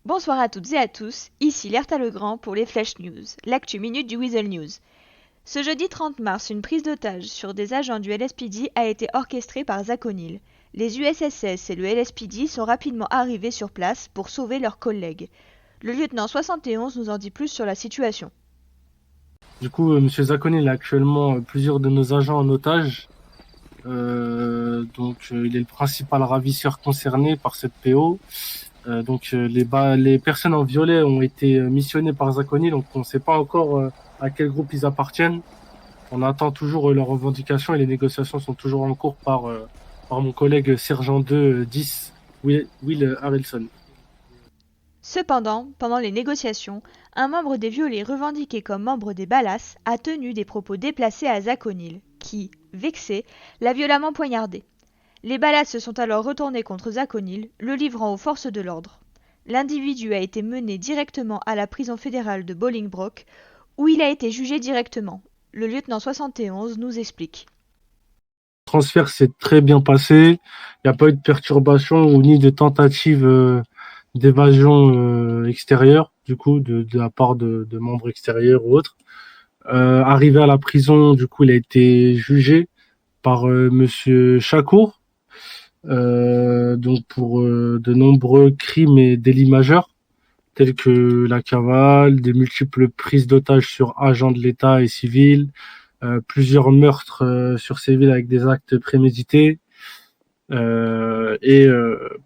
Bonsoir à toutes et à tous, ici Lerta Legrand pour les Flash News, l'actu minute du Weasel News. Ce jeudi 30 mars, une prise d'otage sur des agents du LSPD a été orchestrée par Zach O'Neill. Les USSS et le LSPD sont rapidement arrivés sur place pour sauver leurs collègues. Le lieutenant 71 nous en dit plus sur la situation. Du coup, M. Zach O'Neill a actuellement plusieurs de nos agents en otage. Il est le principal ravisseur concerné par cette PO. Les personnes en violet ont été missionnées par Zach O'Neill, donc on ne sait pas encore à quel groupe ils appartiennent. On attend toujours leurs revendications et les négociations sont toujours en cours par mon collègue sergent 2 10 Will Harrelson. Cependant, pendant les négociations, un membre des violets revendiqué comme membre des Ballas a tenu des propos déplacés à Zach O'Neill, qui, vexé, l'a violemment poignardé. Les Ballas se sont alors retournés contre Zach O'Neill, le livrant aux forces de l'ordre. L'individu a été mené directement à la prison fédérale de Bolingbroke, où il a été jugé directement. Le lieutenant 71 nous explique. Le transfert s'est très bien passé, il n'y a pas eu de perturbation ou ni de tentative d'évasion extérieure, du coup, de la part de membres extérieurs ou autres. Arrivé à la prison, du coup, il a été jugé par Monsieur Chakour, pour de nombreux crimes et délits majeurs, tels que la cavale, des multiples prises d'otages sur agents de l'État et civils, plusieurs meurtres sur civils avec des actes prémédités.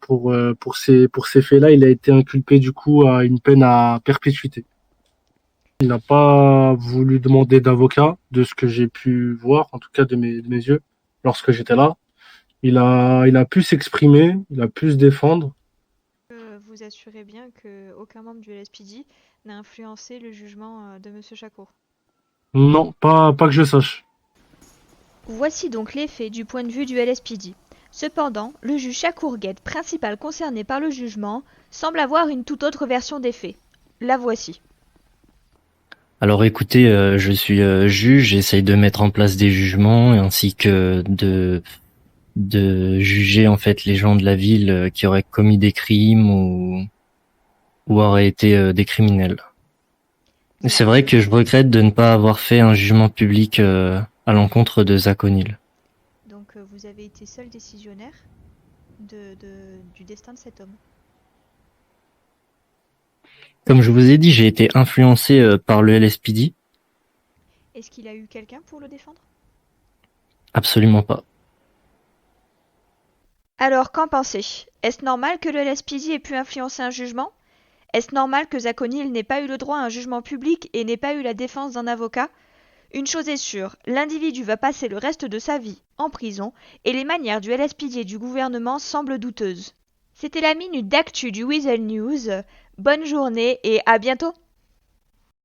Pour ces faits-là, il a été inculpé du coup à une peine à perpétuité. Il n'a pas voulu demander d'avocat, de ce que j'ai pu voir, en tout cas de mes yeux, lorsque j'étais là. Il a pu s'exprimer, il a pu se défendre. Vous assurez bien qu'aucun membre du LSPD n'a influencé le jugement de M. Chakour. Non, pas que je sache. Voici donc les faits du point de vue du LSPD. Cependant, le juge Chakour-Gued, principal concerné par le jugement, semble avoir une toute autre version des faits. La voici. Alors écoutez, je suis juge, j'essaye de mettre en place des jugements ainsi que de juger en fait les gens de la ville qui auraient commis des crimes ou auraient été des criminels. Et c'est vrai que je regrette de ne pas avoir fait un jugement public à l'encontre de Zach O'Neill. Donc vous avez été seul décisionnaire du destin de cet homme. Comme je vous ai dit, j'ai été influencé par le LSPD. Est-ce qu'il a eu quelqu'un pour le défendre? Absolument pas. Alors, qu'en pensez? Est-ce normal que le LSPD ait pu influencer un jugement? Est-ce normal que Zach O'Neill n'ait pas eu le droit à un jugement public et n'ait pas eu la défense d'un avocat? Une chose est sûre, l'individu va passer le reste de sa vie en prison et les manières du LSPD et du gouvernement semblent douteuses. C'était la minute d'actu du Weasel News. Bonne journée et à bientôt!